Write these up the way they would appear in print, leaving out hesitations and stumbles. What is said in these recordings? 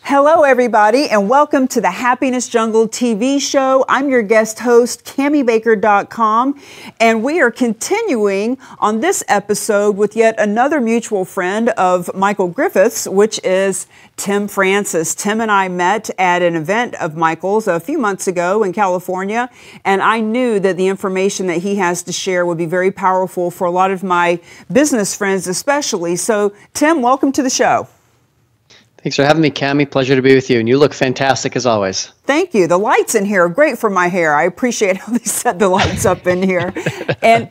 Hello, everybody, and welcome to the Happiness Jungle TV show. I'm your guest host, CamiBaker.com, and we are continuing on this episode with yet another mutual friend of Michael Griffith's, which is Tim Francis. Tim and I met at an event of Michael's a few months ago in California, and I knew that the information that he has to share would be very powerful for a lot of my business friends especially. So, Tim, welcome to the show. Thanks for having me, Cami. Pleasure to be with you. And you look fantastic as always. Thank you. The lights in here are great for my hair. I appreciate how they set the lights up in here. And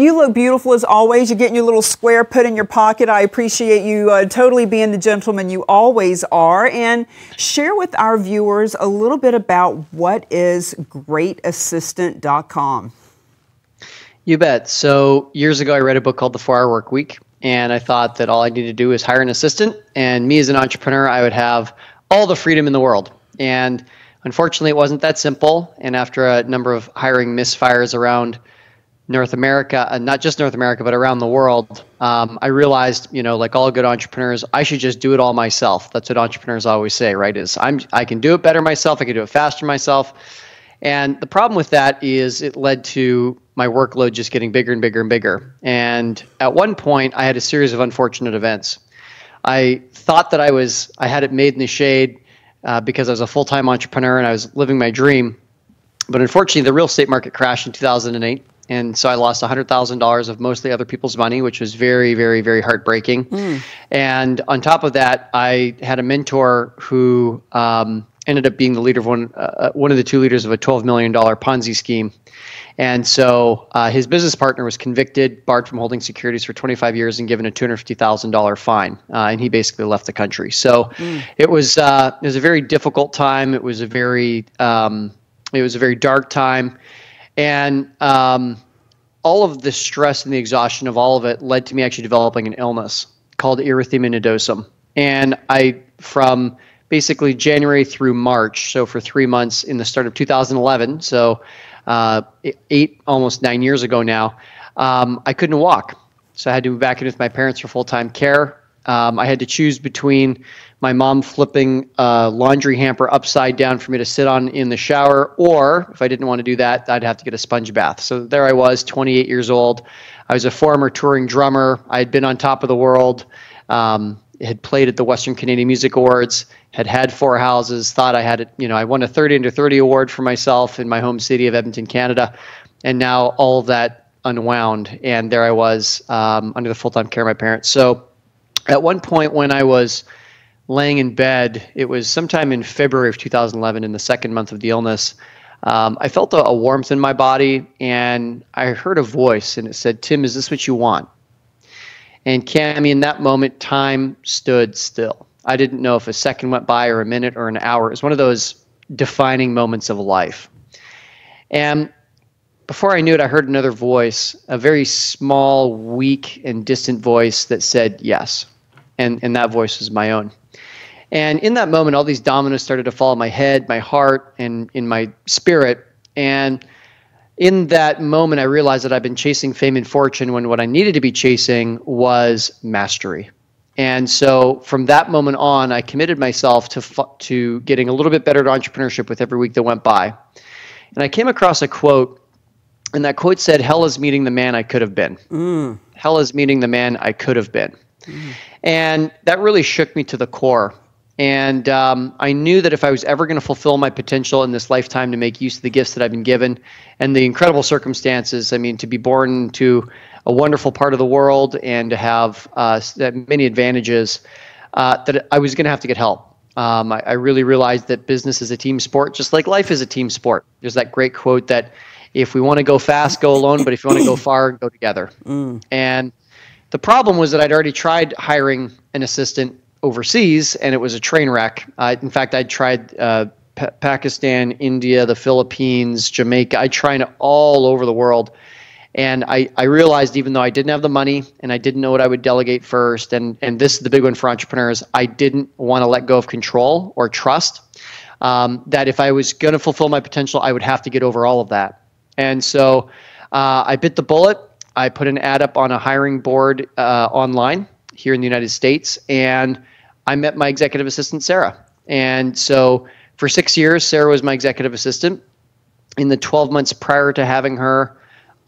you look beautiful as always. You're getting your little square put in your pocket. I appreciate you totally being the gentleman you always are. And share with our viewers a little bit about what is GreatAssistant.com. You bet. So years ago, I read a book called The 4-Hour Work Week. And I thought that all I needed to do is hire an assistant, and me as an entrepreneur, I would have all the freedom in the world. And unfortunately, it wasn't that simple. And after a number of hiring misfires around North America, not just North America, but around the world, I realized, you know, like all good entrepreneurs, I should just do it all myself. That's what entrepreneurs always say, right? I can do it better myself. I can do it faster myself. And the problem with that is it led to my workload just getting bigger and bigger and bigger. And at one point, I had a series of unfortunate events. I thought that I had it made in the shade because I was a full-time entrepreneur and I was living my dream. But unfortunately, the real estate market crashed in 2008. And so I lost $100,000 of mostly other people's money, which was very, very, very heartbreaking. And on top of that, I had a mentor who ended up being the leader of one of the two leaders of a $12 million Ponzi scheme. And so his business partner was convicted, barred from holding securities for 25 years, and given a $250,000 fine. And he basically left the country. So it was a very difficult time. It was a very dark time, and all of the stress and the exhaustion of all of it led to me actually developing an illness called erythema nodosum. And from basically January through March, so for 3 months in the start of 2011, so 8, almost 9 years ago now, I couldn't walk. So I had to move back in with my parents for full-time care. I had to choose between my mom flipping a laundry hamper upside down for me to sit on in the shower, or if I didn't want to do that, I'd have to get a sponge bath. So there I was, 28 years old. I was a former touring drummer. I had been on top of the world. Had played at the Western Canadian Music Awards, had 4 houses, thought I had it, you know, I won a 30 under 30 award for myself in my home city of Edmonton, Canada. And now all of that unwound. And there I was under the full-time care of my parents. So at one point when I was laying in bed, it was sometime in February of 2011, in the second month of the illness, I felt a warmth in my body, and I heard a voice, and it said, "Tim, is this what you want?" And Cami, in that moment, time stood still. I didn't know if a second went by or a minute or an hour. It was one of those defining moments of life. And before I knew it, I heard another voice, a very small, weak, and distant voice that said yes. And that voice was my own. And in that moment, all these dominoes started to fall in my head, my heart, and in my spirit. And in that moment, I realized that I've been chasing fame and fortune when what I needed to be chasing was mastery. And so from that moment on, I committed myself to getting a little bit better at entrepreneurship with every week that went by. And I came across a quote, and that quote said, "Hell is meeting the man I could have been." Hell is meeting the man I could have been. And that really shook me to the core. And I knew that if I was ever going to fulfill my potential in this lifetime to make use of the gifts that I've been given and the incredible circumstances, I mean, to be born into a wonderful part of the world and to have many advantages, that I was going to have to get help. I really realized that business is a team sport, just like life is a team sport. There's that great quote that if we want to go fast, go alone, but if you want to go far, go together. And the problem was that I'd already tried hiring an assistant overseas, and it was a train wreck. In fact, I'd tried Pakistan, India, the Philippines, Jamaica. I tried it all over the world. And I realized, even though I didn't have the money and I didn't know what I would delegate first, and this is the big one for entrepreneurs, I didn't want to let go of control or trust, that if I was going to fulfill my potential, I would have to get over all of that. And so I bit the bullet. I put an ad up on a hiring board online, here in the United States, and I met my executive assistant, Sarah. And so for 6 years, Sarah was my executive assistant. In the 12 months prior to having her,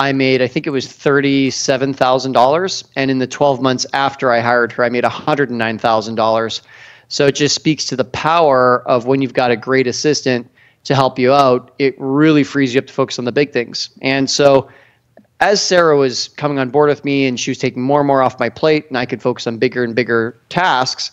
I made, I think it was $37,000. And in the 12 months after I hired her, I made $109,000. So it just speaks to the power of when you've got a great assistant to help you out, it really frees you up to focus on the big things. And so as Sarah was coming on board with me and she was taking more and more off my plate and I could focus on bigger and bigger tasks,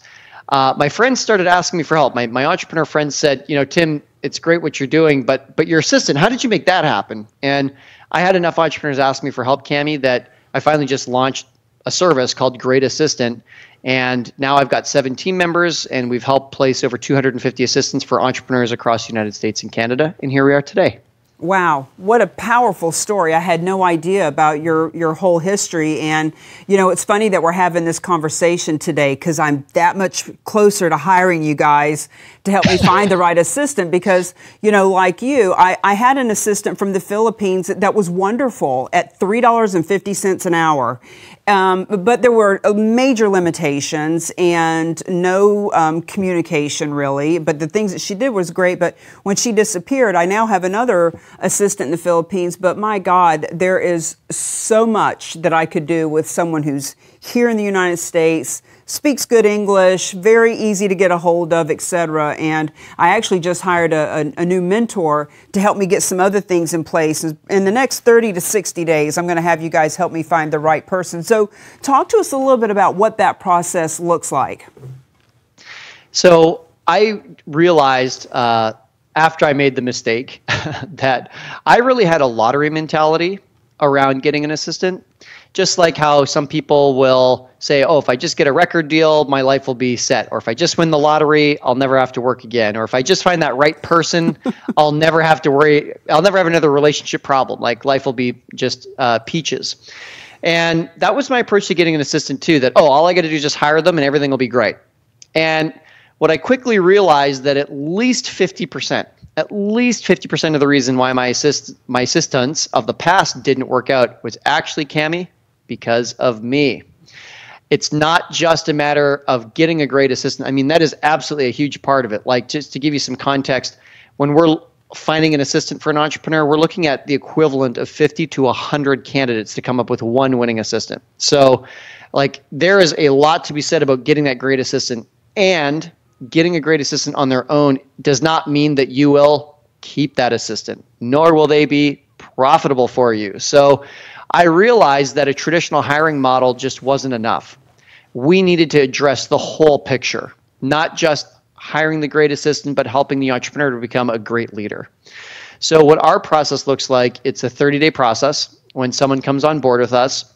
my friends started asking me for help. My entrepreneur friends said, you know, Tim, it's great what you're doing, but your assistant, how did you make that happen? And I had enough entrepreneurs ask me for help, Cami, that I finally just launched a service called Great Assistant. And now I've got 7 team members, and we've helped place over 250 assistants for entrepreneurs across the United States and Canada. And here we are today. Wow, what a powerful story. I had no idea about your whole history. And, you know, it's funny that we're having this conversation today because I'm that much closer to hiring you guys to help me find the right assistant because, you know, like you, I had an assistant from the Philippines that was wonderful at $3.50 an hour. But there were major limitations and no communication really. But the things that she did was great. But when she disappeared, I now have another assistant in the Philippines. But my God, there is so much that I could do with someone who's here in the United States, speaks good English, very easy to get a hold of, etc. And I actually just hired a new mentor to help me get some other things in place. In the next 30 to 60 days, I'm going to have you guys help me find the right person. So talk to us a little bit about what that process looks like. So I realized after I made the mistake that I really had a lottery mentality around getting an assistant. Just like how some people will say, oh, if I just get a record deal, my life will be set. Or if I just win the lottery, I'll never have to work again. Or if I just find that right person, I'll never have to worry. I'll never have another relationship problem. Like life will be just peaches. And that was my approach to getting an assistant too, that, oh, all I got to do is just hire them and everything will be great. And what I quickly realized that at least 50% of the reason why my assistants of the past didn't work out was actually, Cami, because of me. It's not just a matter of getting a great assistant. I mean, that is absolutely a huge part of it. Like, just to give you some context, when we're finding an assistant for an entrepreneur, we're looking at the equivalent of 50 to 100 candidates to come up with one winning assistant. So, like, there is a lot to be said about getting that great assistant, and getting a great assistant on their own does not mean that you will keep that assistant, nor will they be profitable for you. So I realized that a traditional hiring model just wasn't enough. We needed to address the whole picture, not just hiring the great assistant, but helping the entrepreneur to become a great leader. So what our process looks like, it's a 30-day process when someone comes on board with us.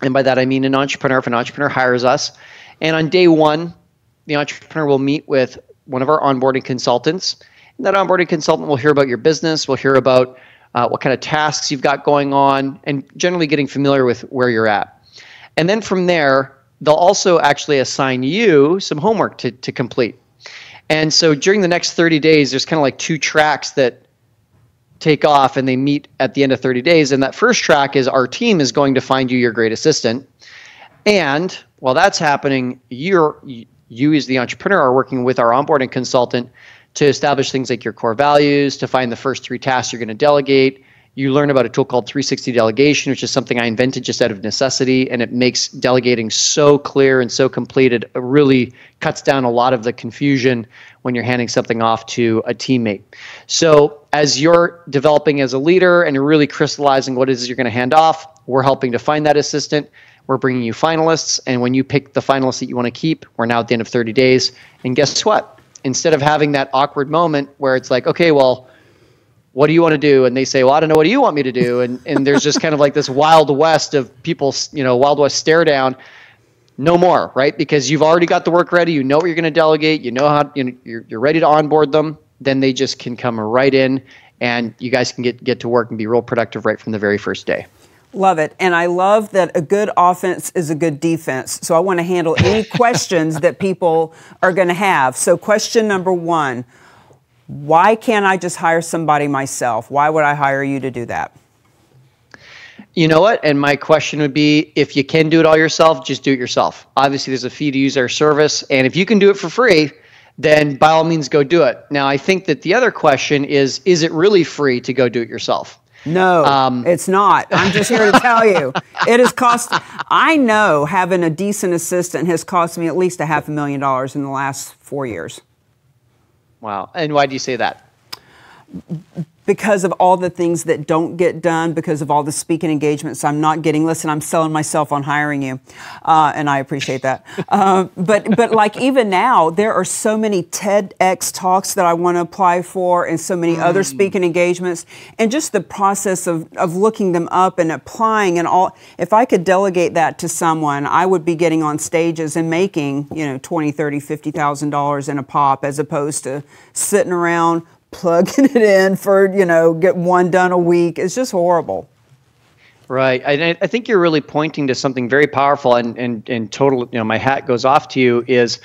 And by that, I mean an entrepreneur. If an entrepreneur hires us, and on day one, the entrepreneur will meet with one of our onboarding consultants. And that onboarding consultant will hear about your business, will hear about what kind of tasks you've got going on, and generally getting familiar with where you're at. And then from there, they'll also actually assign you some homework to complete. And so during the next 30 days, there's kind of like 2 tracks that take off and they meet at the end of 30 days. And that first track is our team is going to find you your great assistant. And while that's happening, you as the entrepreneur are working with our onboarding consultant to establish things like your core values, to find the first 3 tasks you're going to delegate. You learn about a tool called 360 Delegation, which is something I invented just out of necessity, and it makes delegating so clear and so complete. It really cuts down a lot of the confusion when you're handing something off to a teammate. So as you're developing as a leader and you're really crystallizing what it is you're going to hand off, we're helping to find that assistant. We're bringing you finalists, and when you pick the finalists that you want to keep, we're now at the end of 30 days. And guess what? Instead of having that awkward moment where it's like, okay, well, what do you want to do? And they say, well, I don't know, what do you want me to do? And there's just kind of like this Wild West of people, Wild West stare down. No more, right? Because you've already got the work ready. You know what you're going to delegate. You know how you're ready to onboard them. Then they just can come right in, and you guys can get to work and be real productive right from the very first day. Love it. And I love that a good offense is a good defense. So I want to handle any questions that people are going to have. So question number 1, why can't I just hire somebody myself? Why would I hire you to do that? You know what? And my question would be, if you can do it all yourself, just do it yourself. Obviously, there's a fee to use our service. And if you can do it for free, then by all means, go do it. Now, I think that the other question is it really free to go do it yourself? No, it's not. I'm just here to tell you. It has cost, I know having a decent assistant has cost me at least $500,000 in the last 4 years. Wow. And why do you say that? Because of all the things that don't get done, because of all the speaking engagements I'm not getting. Listen, I'm selling myself on hiring you, and I appreciate that. But like even now, there are so many TEDx talks that I want to apply for, and so many other speaking engagements, and just the process of looking them up and applying and all. If I could delegate that to someone, I would be getting on stages and making, $20,000, $30,000, $50,000 in a pop, as opposed to sitting around plugging it in for, get one done a week. It's just horrible. Right. I think you're really pointing to something very powerful, and total, my hat goes off to you, is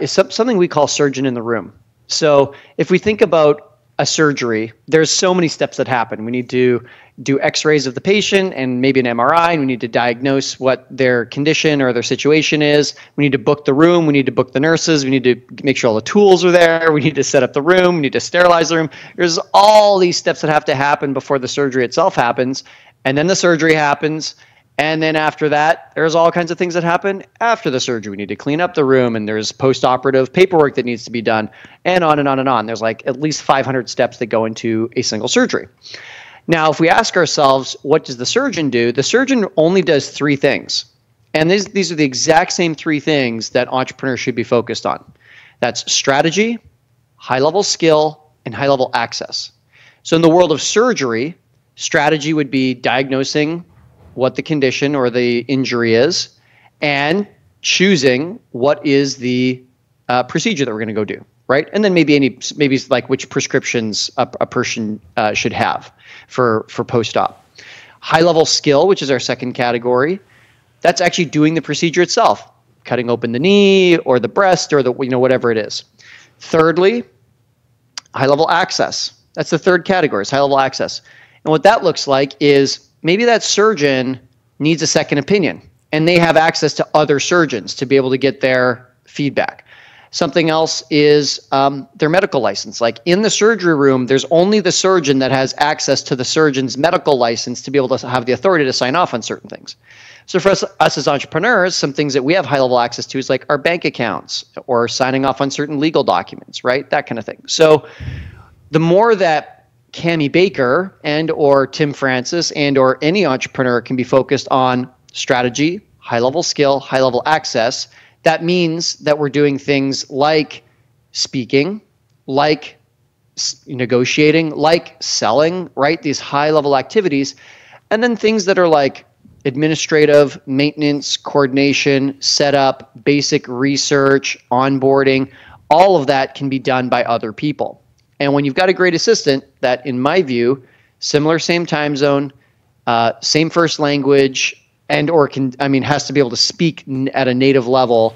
something we call surgeon in the room. So if we think about a surgery, there's so many steps that happen. We need to do x-rays of the patient and maybe an MRI, and we need to diagnose what their condition or their situation is. We need to book the room. We need to book the nurses. We need to make sure all the tools are there. We need to set up the room. We need to sterilize the room. There's all these steps that have to happen before the surgery itself happens. And then the surgery happens. And then after that, there's all kinds of things that happen after the surgery. We need to clean up the room, and there's post-operative paperwork that needs to be done, and on and on and on. There's like at least 500 steps that go into a single surgery. Now, if we ask ourselves, what does the surgeon do? The surgeon only does 3 things. And these are the exact same 3 things that entrepreneurs should be focused on. That's strategy, high-level skill, and high-level access. So in the world of surgery, strategy would be diagnosing what the condition or the injury is, and choosing what is the procedure that we're going to go do, right? And then maybe like which prescriptions a person should have for post-op. High-level skill, which is our second category, that's actually doing the procedure itself, cutting open the knee or the breast or the whatever it is. Thirdly, high-level access. That's the third category, is high-level access. And what that looks like is maybe that surgeon needs a second opinion, and they have access to other surgeons to be able to get their feedback. Something else is their medical license. Like in the surgery room, there's only the surgeon that has access to the surgeon's medical license to be able to have the authority to sign off on certain things. So for us as entrepreneurs, some things that we have high-level access to is like our bank accounts or signing off on certain legal documents, right? That kind of thing. So the more that Cami Baker and or Tim Francis and or any entrepreneur can be focused on strategy, high-level skill, high-level access, that means that we're doing things like speaking, like negotiating, like selling, right? These high-level activities. And then things that are like administrative, maintenance, coordination, setup, basic research, onboarding, all of that can be done by other people. And when you've got a great assistant that, in my view, same time zone, same first language, and or has to be able to speak at a native level,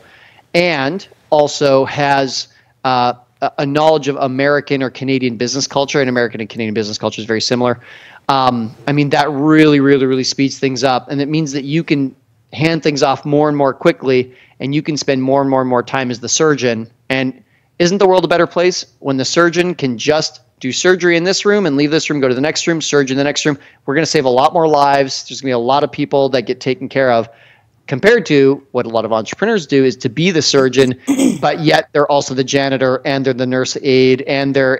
and also has a knowledge of American or Canadian business culture, and American and Canadian business culture is very similar. That really, really, really speeds things up, and it means that you can hand things off more and more quickly, and you can spend more and more time as the surgeon. And isn't the world a better place when the surgeon can just do surgery in this room and leave this room, go to the next room, surgery in the next room? We're going to save a lot more lives. There's going to be a lot of people that get taken care of, compared to what a lot of entrepreneurs do is to be the surgeon, but yet they're also the janitor and they're the nurse aide and they're.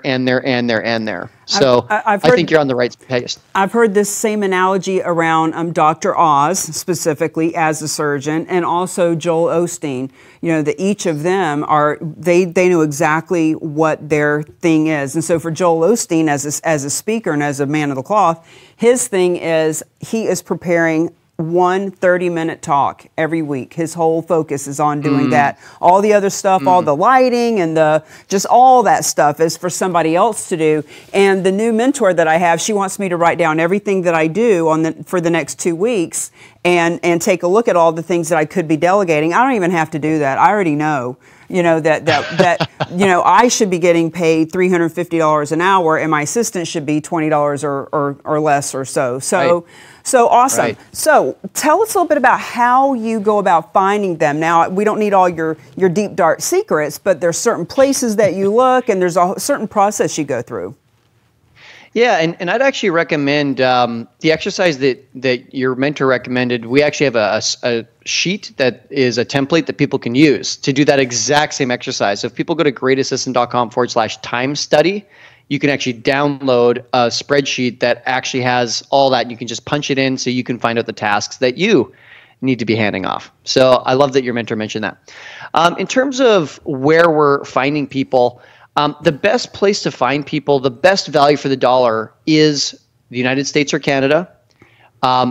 So I think you're on the right pace. I've heard this same analogy around Dr. Oz, specifically as a surgeon, and also Joel Osteen. That each of them they know exactly what their thing is. And so for Joel Osteen as a speaker and as a man of the cloth, his thing is he is preparing one 30-minute talk every week. His whole focus is on doing that. All the other stuff, all the lighting and just all that stuff is for somebody else to do. And the new mentor that I have, she wants me to write down everything that I do for the next 2 weeks and take a look at all the things that I could be delegating. I don't even have to do that. I already know. that I should be getting paid $350 an hour, and my assistant should be $20 or less or so. So. Right. So awesome. Right. So tell us a little bit about how you go about finding them. Now, we don't need all your deep, dark secrets, but there's certain places that you look, and there's a certain process you go through. Yeah, and I'd actually recommend the exercise that your mentor recommended. We actually have a sheet that is a template that people can use to do that exact same exercise. So if people go to greatassistant.com/time study, you can actually download a spreadsheet that actually has all that. You can just punch it in so you can find out the tasks that you need to be handing off. So I love that your mentor mentioned that. In terms of where we're finding people, the best place to find people, the best value for the dollar is the United States or Canada.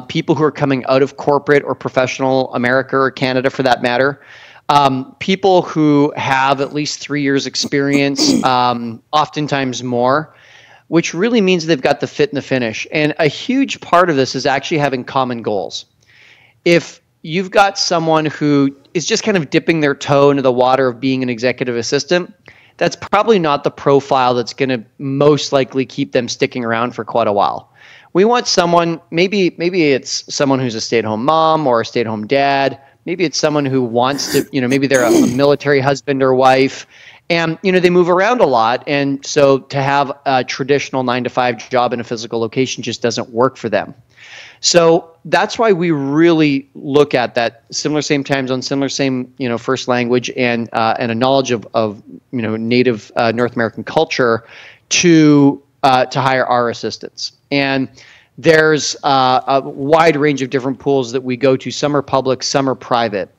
People who are coming out of corporate or professional America or Canada for that matter. People who have at least 3 years experience, oftentimes more, which really means they've got the fit and the finish. And a huge part of this is actually having common goals. If you've got someone who is just kind of dipping their toe into the water of being an executive assistant, that's probably not the profile that's going to most likely keep them sticking around for quite a while. We want someone, maybe it's someone who's a stay-at-home mom or a stay-at-home dad. Maybe it's someone who wants to, maybe they're a military husband or wife, and, they move around a lot. And so to have a traditional 9-to-5 job in a physical location just doesn't work for them. So that's why we really look at that similar same time zone, similar same, first language and a knowledge of native North American culture to hire our assistants. And there's a wide range of different pools that we go to. Some are public, some are private.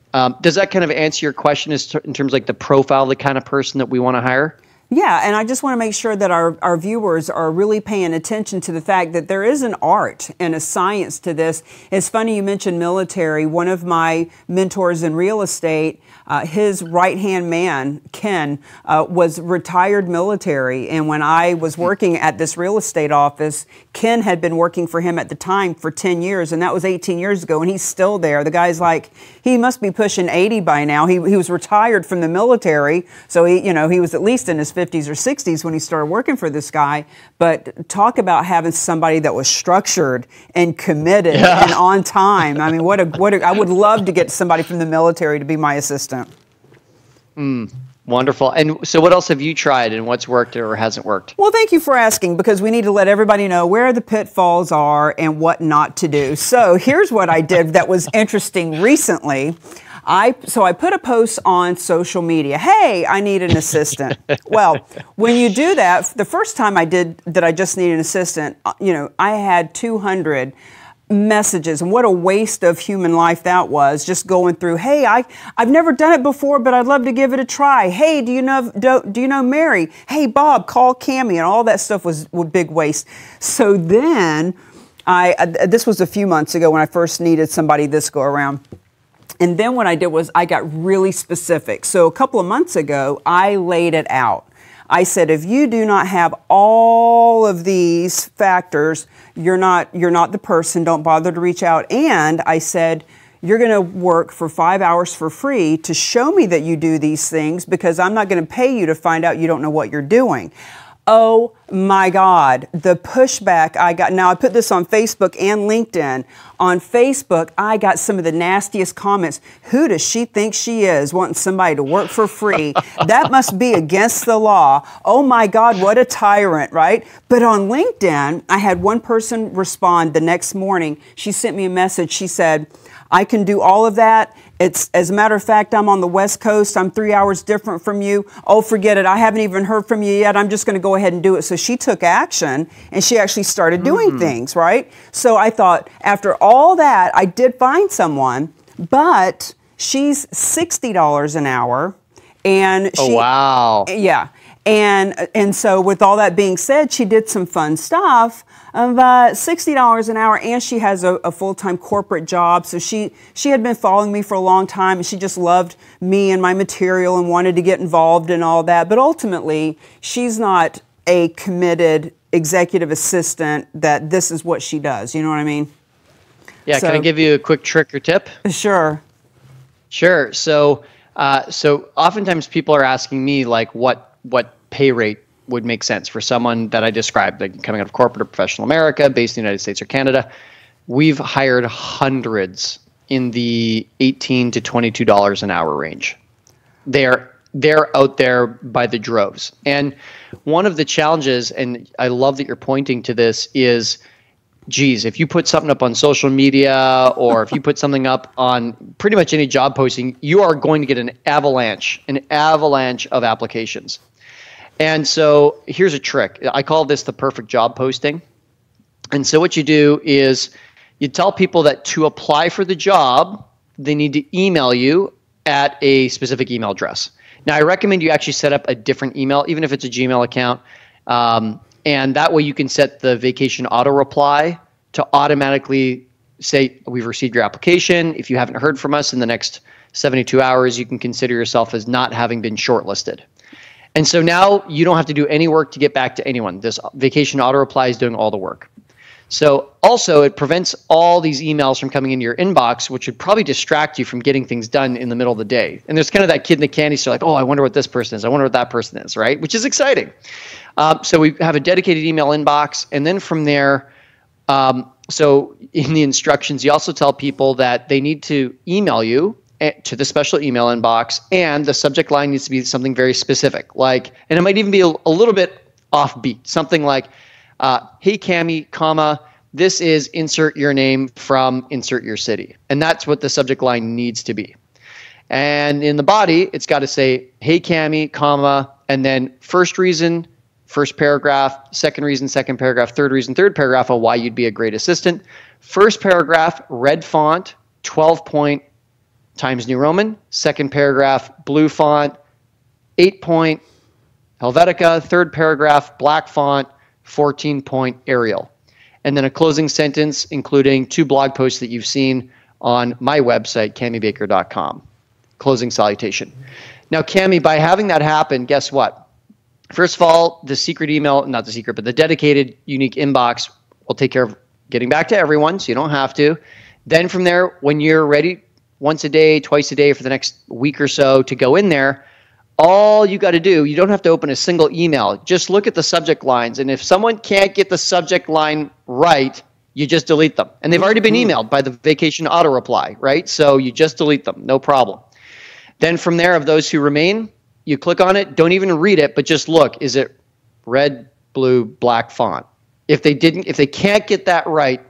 Does that kind of answer your question in terms of like the profile of the kind of person that we want to hire? Yeah, and I just want to make sure that our viewers are really paying attention to the fact that there is an art and a science to this. It's funny you mentioned military. One of my mentors in real estate, his right-hand man, Ken, was retired military. And when I was working at this real estate office, Ken had been working for him at the time for 10 years, and that was 18 years ago, and he's still there. The guy's like, he must be pushing 80 by now. He was retired from the military, so he was at least in his 50s or 60s when he started working for this guy. But talk about having somebody that was structured and committed and on time. I mean, I would love to get somebody from the military to be my assistant. Wonderful. And so what else have you tried, and what's worked or hasn't worked? Well, thank you for asking, because we need to let everybody know where the pitfalls are and what not to do. So here's what I did that was interesting recently. So I put a post on social media. Hey, I need an assistant. Well, when you do that, the first time I did that, I just need an assistant, I had 200 messages, and what a waste of human life that was, just going through, hey, I've never done it before, but I'd love to give it a try. Hey, do you know Mary? Hey, Bob, call Cami, and all that stuff was a big waste. So then this was a few months ago when I first needed somebody this go around. And then what I did was I got really specific. So a couple of months ago, I laid it out. I said, if you do not have all of these factors, you're not the person. Don't bother to reach out. And I said, you're going to work for 5 hours for free to show me that you do these things, because I'm not going to pay you to find out you don't know what you're doing. Oh my God, the pushback I got. Now I put this on Facebook and LinkedIn. On Facebook, I got some of the nastiest comments. Who does she think she is, wanting somebody to work for free? That must be against the law. Oh my God, what a tyrant, right? But on LinkedIn, I had one person respond the next morning. She sent me a message. She said, I can do all of that. As a matter of fact, I'm on the West Coast. I'm 3 hours different from you. Oh, forget it. I haven't even heard from you yet. I'm just going to go ahead and do it. So she took action, and she actually started doing things, right? So I thought, after all that, I did find someone, but she's $60 an hour. And oh, wow. Yeah. And so with all that being said, she did some fun stuff, but $60 an hour, and she has a full-time corporate job. So she had been following me for a long time, and she just loved me and my material and wanted to get involved in all that. But ultimately, she's not a committed executive assistant that this is what she does. You know what I mean? Yeah. So, can I give you a quick trick or tip? Sure. Sure. So So oftentimes people are asking me like what pay rate would make sense for someone that I described, like coming out of corporate or professional America, based in the United States or Canada. We've hired hundreds in the $18 to $22 an hour range. They're out there by the droves. And one of the challenges, and I love that you're pointing to this, is, geez, if you put something up on social media or if you put something up on pretty much any job posting, you are going to get an avalanche of applications. And so here's a trick. I call this the perfect job posting. And so what you do is you tell people that to apply for the job, they need to email you at a specific email address. Now, I recommend you actually set up a different email, even if it's a Gmail account. And that way you can set the vacation auto reply to automatically say, we've received your application. If you haven't heard from us in the next 72 hours, you can consider yourself as not having been shortlisted. And so now you don't have to do any work to get back to anyone. This vacation auto reply is doing all the work. So also it prevents all these emails from coming into your inbox, which would probably distract you from getting things done in the middle of the day. And there's kind of that kid in the candy store, like, oh, I wonder what this person is. I wonder what that person is, right? Which is exciting. So we have a dedicated email inbox. And then from there, so in the instructions, you also tell people that they need to email you to the special email inbox, and the subject line needs to be something very specific, like, and it might even be a little bit offbeat, something like, hey, Cami, comma, this is insert your name from insert your city. And that's what the subject line needs to be. And in the body, it's got to say, hey, Cami, comma, and then first reason, first paragraph, second reason, second paragraph, third reason, third paragraph on why you'd be a great assistant. First paragraph, red font, 12-point, Times New Roman. Second paragraph, blue font, 8-point, Helvetica. Third paragraph, black font, 14-point Arial. And then a closing sentence, including 2 blog posts that you've seen on my website, CamiBaker.com. Closing salutation. Now, Cami, by having that happen, guess what? First of all, the secret email, not the secret, but the dedicated unique inbox will take care of getting back to everyone, so you don't have to. Then from there, when you're ready, once a day, twice a day for the next week or so to go in there, all you got to do, you don't have to open a single email. Just look at the subject lines. And if someone can't get the subject line right, you just delete them. And they've already been emailed by the vacation auto reply, right? So you just delete them, no problem. Then from there, of those who remain, you click on it, don't even read it, but just look, is it red, blue, black font? If they can't get that right,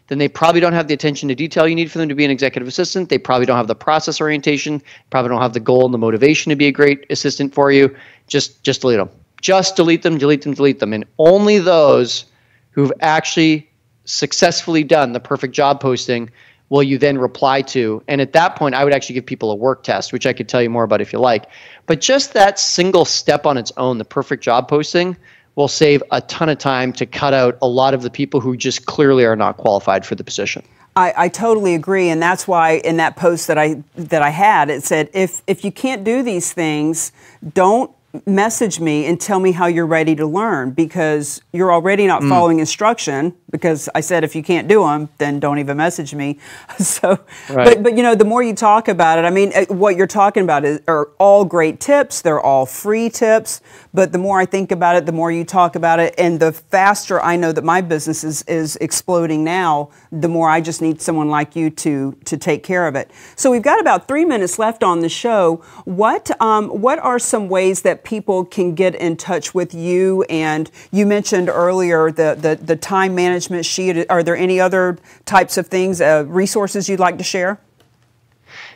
then they probably don't have the attention to detail you need for them to be an executive assistant. They probably don't have the process orientation, probably don't have the goal and the motivation to be a great assistant for you. Just delete them. Just delete them, delete them, delete them. And only those who've actually successfully done the perfect job posting will you then reply to. And at that point, I would actually give people a work test, which I could tell you more about if you like. But just that single step on its own, the perfect job posting, will save a ton of time to cut out a lot of the people who just clearly are not qualified for the position. I totally agree, and that's why in that post that I had, it said, if you can't do these things, don't message me and tell me how you're ready to learn, because you're already not following instruction, because I said if you can't do them, then don't even message me. So, right. But you know, the more you talk about it, I mean, what you're talking about are all great tips. They're all free tips. But the more I think about it, the more you talk about it, and the faster I know that my business is exploding now, the more I just need someone like you to take care of it. So we've got about 3 minutes left on the show. What are some ways that people can get in touch with you? And you mentioned earlier the time management sheet. Are there any other types of things, resources you'd like to share?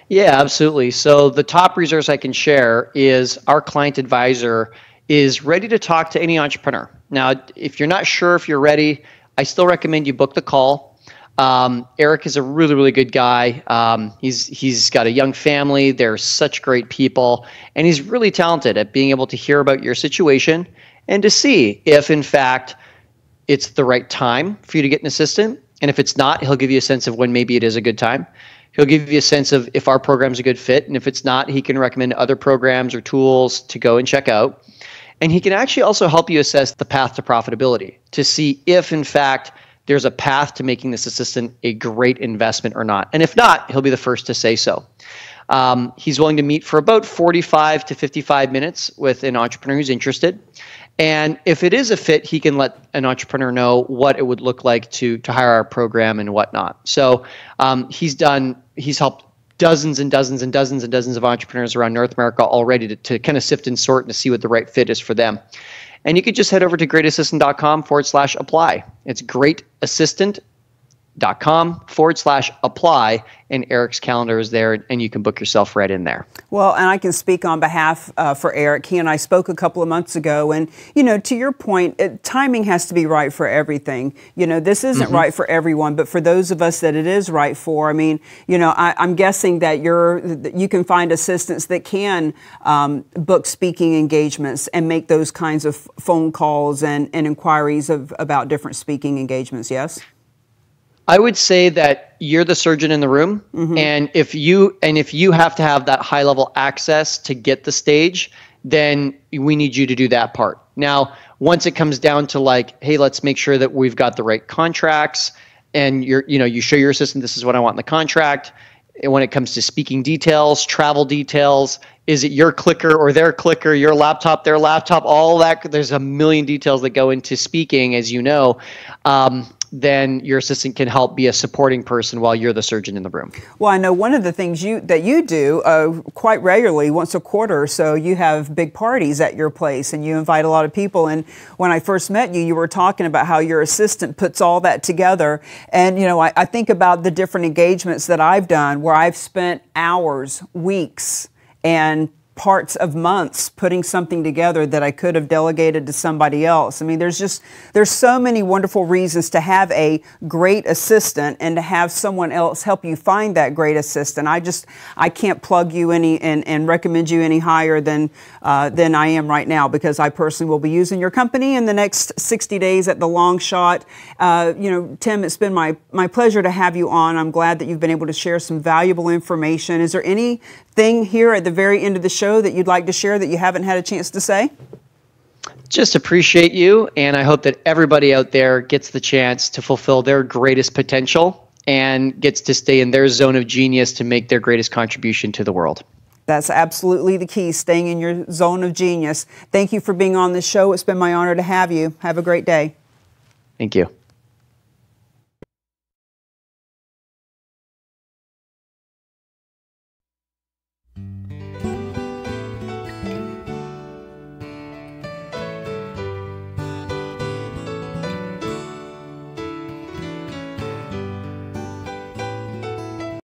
Yeah, absolutely. So the top resource I can share is our client advisor is ready to talk to any entrepreneur. Now, if you're not sure if you're ready, I still recommend you book the call. Eric is a really, really good guy. He's got a young family. They're such great people, and he's really talented at being able to hear about your situation and to see if, in fact, it's the right time for you to get an assistant. And if it's not, he'll give you a sense of when maybe it is a good time. He'll give you a sense of if our program's a good fit. And if it's not, he can recommend other programs or tools to go and check out. And he can actually also help you assess the path to profitability to see if, in fact, there's a path to making this assistant a great investment or not. And if not, he'll be the first to say so. He's willing to meet for about 45 to 55 minutes with an entrepreneur who's interested. And if it is a fit, he can let an entrepreneur know what it would look like to hire our program and whatnot. So he's helped dozens and dozens and dozens and dozens of entrepreneurs around North America already to kind of sift and sort and to see what the right fit is for them. And you could just head over to greatassistant.com/apply. It's greatassistant.com/apply, and Eric's calendar is there, and you can book yourself right in there. Well, and I can speak on behalf for Eric. He and I spoke a couple of months ago, and, to your point, timing has to be right for everything. This isn't right for everyone, but for those of us that it is right for, I'm guessing that you can find assistants that can book speaking engagements and make those kinds of phone calls and inquiries about different speaking engagements, yes? I would say that you're the surgeon in the room, and if you have to have that high level access to get the stage, then we need you to do that part. Now, once it comes down to like, hey, let's make sure that we've got the right contracts, and you show your assistant this is what I want in the contract. And when it comes to speaking details, travel details, is it your clicker or their clicker, your laptop, their laptop, all that? There's a million details that go into speaking, as you know. Then your assistant can help be a supporting person while you're the surgeon in the room. Well, I know one of the things that you do quite regularly, once a quarter or so, you have big parties at your place and you invite a lot of people. And when I first met you, you were talking about how your assistant puts all that together. And, I think about the different engagements that I've done where I've spent hours, weeks, and parts of months putting something together that I could have delegated to somebody else. There's so many wonderful reasons to have a great assistant and to have someone else help you find that great assistant. I can't plug you any and recommend you any higher than I am right now, because I personally will be using your company in the next 60 days at the long shot. Tim, it's been my pleasure to have you on. I'm glad that you've been able to share some valuable information. Is there anything here at the very end of the show that you'd like to share that you haven't had a chance to say? Just appreciate you, and I hope that everybody out there gets the chance to fulfill their greatest potential and gets to stay in their zone of genius to make their greatest contribution to the world. That's absolutely the key, staying in your zone of genius. Thank you for being on this show. It's been my honor to have you. Have a great day. Thank you.